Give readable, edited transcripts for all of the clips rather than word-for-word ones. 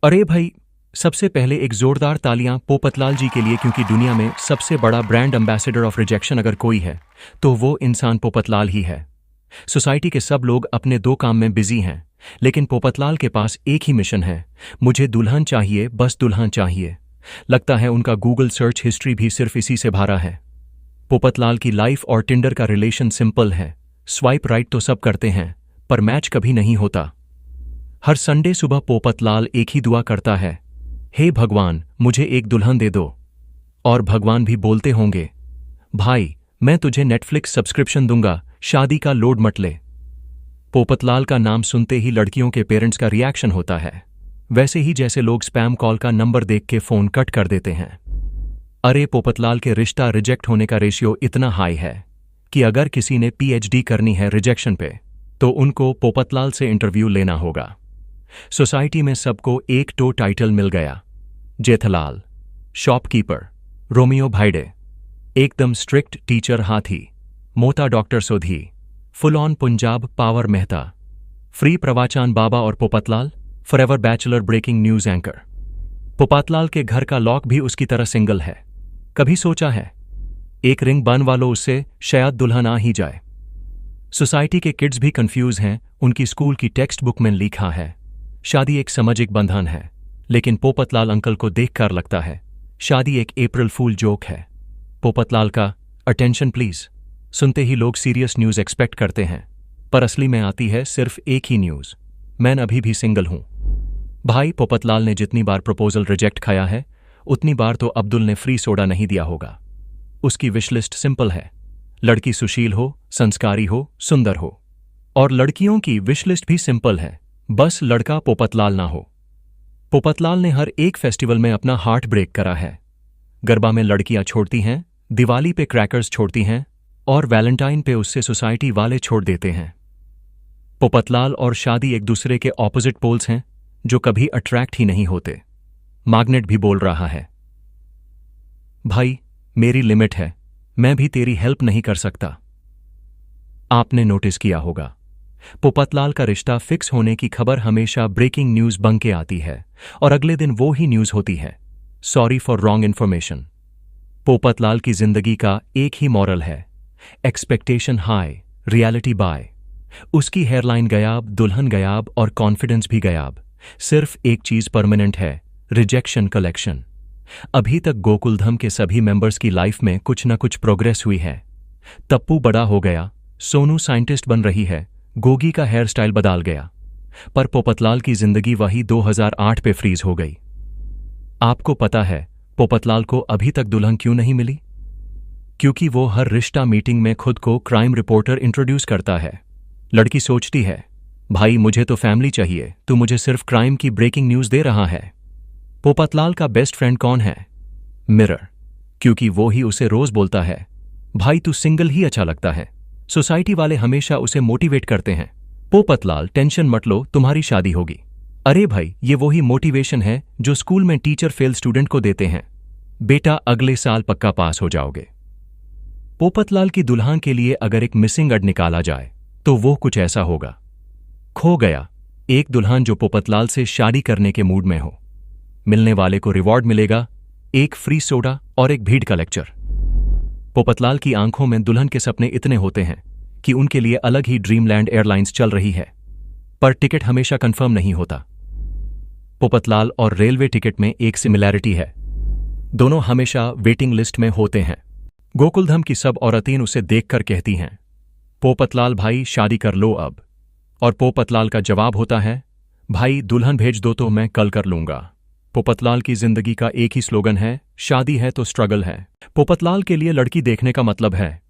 अरे भाई, सबसे पहले एक जोरदार तालियां पोपतलाल जी के लिए, क्योंकि दुनिया में सबसे बड़ा ब्रांड एम्बेसडर ऑफ रिजेक्शन अगर कोई है तो वो इंसान पोपतलाल ही है। सोसाइटी के सब लोग अपने दो काम में बिजी हैं, लेकिन पोपतलाल के पास एक ही मिशन है, मुझे दुल्हन चाहिए, बस दुल्हन चाहिए। लगता है उनका गूगल सर्च हिस्ट्री भी सिर्फ इसी से भरा है। पोपतलाल की लाइफ और टिंडर का रिलेशन सिंपल है, स्वाइप राइट तो सब करते हैं पर मैच कभी नहीं होता। हर संडे सुबह पोपतलाल एक ही दुआ करता है, हे भगवान मुझे एक दुल्हन दे दो। और भगवान भी बोलते होंगे, भाई मैं तुझे नेटफ्लिक्स सब्सक्रिप्शन दूंगा, शादी का लोड मत ले। पोपतलाल का नाम सुनते ही लड़कियों के पेरेंट्स का रिएक्शन होता है, वैसे ही जैसे लोग स्पैम कॉल का नंबर देख के फोन कट कर देते हैं। अरे पोपतलाल के रिश्ता रिजेक्ट होने का रेशियो इतना हाई है कि अगर किसी ने पीएचडी करनी है रिजेक्शन पे तो उनको पोपतलाल से इंटरव्यू लेना होगा। सोसाइटी में सबको एक टो टाइटल मिल गया, जेठलाल, शॉपकीपर, रोमियो भाईडे, एकदम स्ट्रिक्ट टीचर हाथी, मोटा doctor Sodhi, full on Punjab power Mehta, free प्रवाचान बाबा और Popatlal forever bachelor breaking news anchor. Popatlal के घर का लॉक भी उसकी तरह सिंगल है। कभी सोचा है एक रिंग बनवा लो उससे, शायद दुल्हन आ ही जाए। सोसाइटी के किड्स भी कंफ्यूज हैं, उनकी स्कूल की टेक्स्ट बुक में लिखा है शादी एक सामाजिक बंधन है, लेकिन पोपतलाल अंकल को देखकर लगता है शादी एक अप्रैल फूल जोक है। पोपतलाल का अटेंशन प्लीज सुनते ही लोग सीरियस न्यूज एक्सपेक्ट करते हैं, पर असली में आती है सिर्फ एक ही न्यूज, मैं अभी भी सिंगल हूं। भाई पोपतलाल ने जितनी बार प्रपोजल रिजेक्ट खाया है उतनी बार तो अब्दुल ने फ्री सोडा नहीं दिया होगा। उसकी विशलिस्ट सिंपल है, लड़की सुशील हो, संस्कारी हो, सुंदर हो। और लड़कियों की विशलिस्ट भी सिंपल है, बस लड़का पोपतलाल ना हो। पोपतलाल ने हर एक फेस्टिवल में अपना हार्ट ब्रेक करा है। गरबा में लड़कियां छोड़ती हैं, दिवाली पे क्रैकर्स छोड़ती हैं और वैलेंटाइन पे उससे सोसाइटी वाले छोड़ देते हैं। पोपतलाल और शादी एक दूसरे के ऑपोजिट पोल्स हैं जो कभी अट्रैक्ट ही नहीं होते। मैग्नेट भी बोल रहा है, भाई मेरी लिमिट है, मैं भी तेरी हेल्प नहीं कर सकता। आपने नोटिस किया होगा पोपतलाल का रिश्ता फिक्स होने की खबर हमेशा ब्रेकिंग न्यूज बन के आती है और अगले दिन वो ही न्यूज होती है, सॉरी फॉर रॉन्ग इन्फॉर्मेशन। पोपतलाल की जिंदगी का एक ही मॉरल है, एक्सपेक्टेशन हाई, रियलिटी बाय। उसकी हेयरलाइन गयाब, दुल्हन गयाब और कॉन्फिडेंस भी गयाब। सिर्फ एक चीज परमानेंट है, रिजेक्शन कलेक्शन। अभी तक गोकुलधाम के सभी मेंबर्स की लाइफ में कुछ न कुछ प्रोग्रेस हुई है। तप्पू बड़ा हो गया, सोनू साइंटिस्ट बन रही है, गोगी का हेयर स्टाइल बदल गया, पर पोपतलाल की जिंदगी वही 2008 पे फ्रीज हो गई। आपको पता है पोपतलाल को अभी तक दुल्हन क्यों नहीं मिली? क्योंकि वो हर रिश्ता मीटिंग में खुद को क्राइम रिपोर्टर इंट्रोड्यूस करता है। लड़की सोचती है, भाई मुझे तो फैमिली चाहिए, तू मुझे सिर्फ क्राइम की ब्रेकिंग न्यूज दे रहा है। पोपतलाल का बेस्ट फ्रेंड कौन है? मिरर, क्योंकि वो ही उसे रोज बोलता है, भाई तू सिंगल ही अच्छा लगता है। सोसाइटी वाले हमेशा उसे मोटिवेट करते हैं, पोपतलाल टेंशन मत लो, तुम्हारी शादी होगी। अरे भाई ये वही मोटिवेशन है जो स्कूल में टीचर फेल स्टूडेंट को देते हैं, बेटा अगले साल पक्का पास हो जाओगे। पोपतलाल की दुल्हन के लिए अगर एक मिसिंग अर्ड निकाला जाए तो वो कुछ ऐसा होगा, खो गया, एक दुल्हन जो पोपतलाल से शादी करने के मूड में हो। मिलने वाले को रिवॉर्ड मिलेगा, एक फ्री सोडा और एक भीड़ का लेक्चर। पोपतलाल की आंखों में दुल्हन के सपने इतने होते हैं कि उनके लिए अलग ही ड्रीमलैंड एयरलाइंस चल रही है, पर टिकट हमेशा कंफर्म नहीं होता। पोपतलाल और रेलवे टिकट में एक सिमिलैरिटी है, दोनों हमेशा वेटिंग लिस्ट में होते हैं। गोकुलधाम की सब औरतें उसे देखकर कहती हैं, पोपतलाल भाई शादी कर लो अब। और पोपतलाल का जवाब होता है, भाई दुल्हन भेज दो तो मैं कल कर लूंगा। पोपतलाल की जिंदगी का एक ही स्लोगन है, शादी है तो स्ट्रगल है। पोपतलाल के लिए लड़की देखने का मतलब है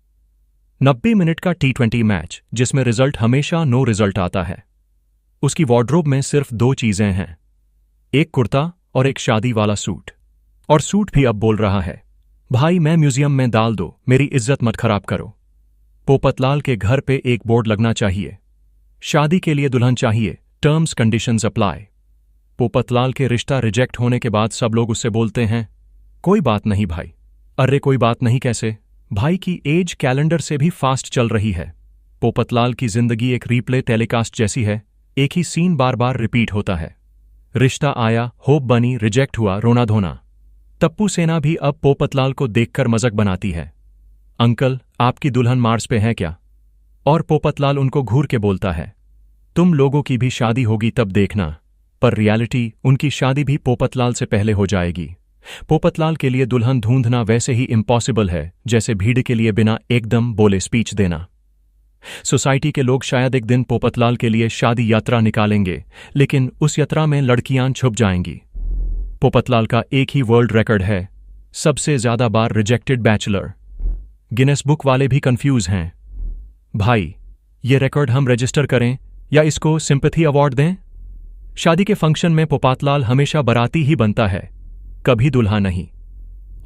90 मिनट का T20 मैच जिसमें रिजल्ट हमेशा नो रिजल्ट आता है। उसकी वार्डरोब में सिर्फ दो चीजें हैं, एक कुर्ता और एक शादी वाला सूट। और सूट भी अब बोल रहा है, भाई मैं म्यूजियम में डाल दो, मेरी इज्जत मत खराब करो। पोपतलाल के घर पे एक बोर्ड लगना चाहिए, शादी के लिए दुल्हन चाहिए, टर्म्स कंडीशंस अप्लाई। पोपतलाल के रिश्ता रिजेक्ट होने के बाद सब लोग उससे बोलते हैं, कोई बात नहीं भाई। अरे कोई बात नहीं कैसे? भाई की एज कैलेंडर से भी फास्ट चल रही है। पोपतलाल की जिंदगी एक रीप्ले टेलीकास्ट जैसी है, एक ही सीन बार बार रिपीट होता है। रिश्ता आया, होप बनी, रिजेक्ट हुआ, रोना धोना। तप्पू सेना भी अब पोपतलाल को देखकर मजाक बनाती है। अंकल, आपकी दुल्हन मार्स पे है क्या? और पोपतलाल उनको घूर के बोलता है, तुम लोगों की भी शादी होगी तब देखना। पर रियलिटी, उनकी शादी भी पोपतलाल से पहले हो जाएगी। पोपतलाल के लिए दुल्हन ढूंढना वैसे ही इम्पॉसिबल है जैसे भीड़ के लिए बिना एकदम बोले स्पीच देना। सोसाइटी के लोग शायद एक दिन पोपतलाल के लिए शादी यात्रा निकालेंगे, लेकिन उस यात्रा में लड़कियां छुप जाएंगी। पोपतलाल का एक ही वर्ल्ड रिकॉर्ड है, सबसे ज्यादा बार रिजेक्टेड बैचलर। गिनेस बुक वाले भी कंफ्यूज हैं। भाई, ये रिकॉर्ड हम रजिस्टर करें या इसको सिंपैथी अवार्ड दें? शादी के फंक्शन में पोपतलाल हमेशा बाराती ही बनता है, कभी दुल्हा नहीं।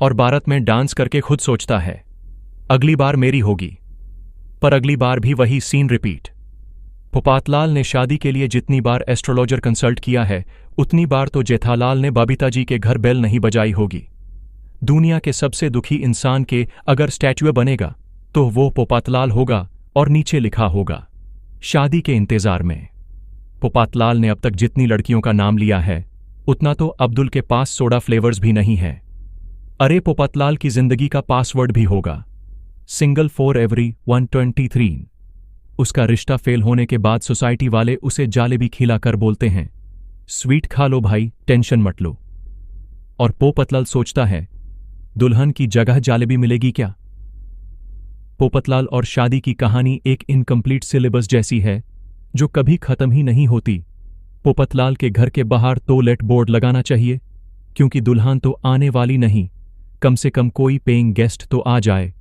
और बारात में डांस करके खुद सोचता है, अगली बार मेरी होगी। पर अगली बार भी वही सीन रिपीट। पोपतलाल ने शादी के लिए जितनी बार एस्ट्रोलॉजर कंसल्ट किया है, उतनी बार तो जेठालाल ने बबीता जी के घर बेल नहीं बजाई होगी। दुनिया के सबसे दुखी इंसान के अगर स्टैच्यू बनेगा तो वो पोपतलाल होगा और नीचे लिखा होगा, शादी के इंतजार में। पोपतलाल ने अब तक जितनी लड़कियों का नाम लिया है, उतना तो अब्दुल के पास सोडा फ्लेवर्स भी नहीं है। अरे पोपतलाल की जिंदगी का पासवर्ड भी होगा, सिंगल फॉर एवरी 123। उसका रिश्ता फेल होने के बाद सोसाइटी वाले उसे जालेबी खिलाकर बोलते हैं, स्वीट खा लो भाई, टेंशन मत लो। और पोपतलाल सोचता है, दुल्हन की जगह जालेबी मिलेगी क्या? पोपतलाल और शादी की कहानी एक इनकम्प्लीट सिलेबस जैसी है जो कभी खत्म ही नहीं होती। पोपतलाल के घर के बाहर टॉयलेट बोर्ड लगाना चाहिए, क्योंकि दुल्हन तो आने वाली नहीं, कम से कम कोई पेइंग गेस्ट तो आ जाए।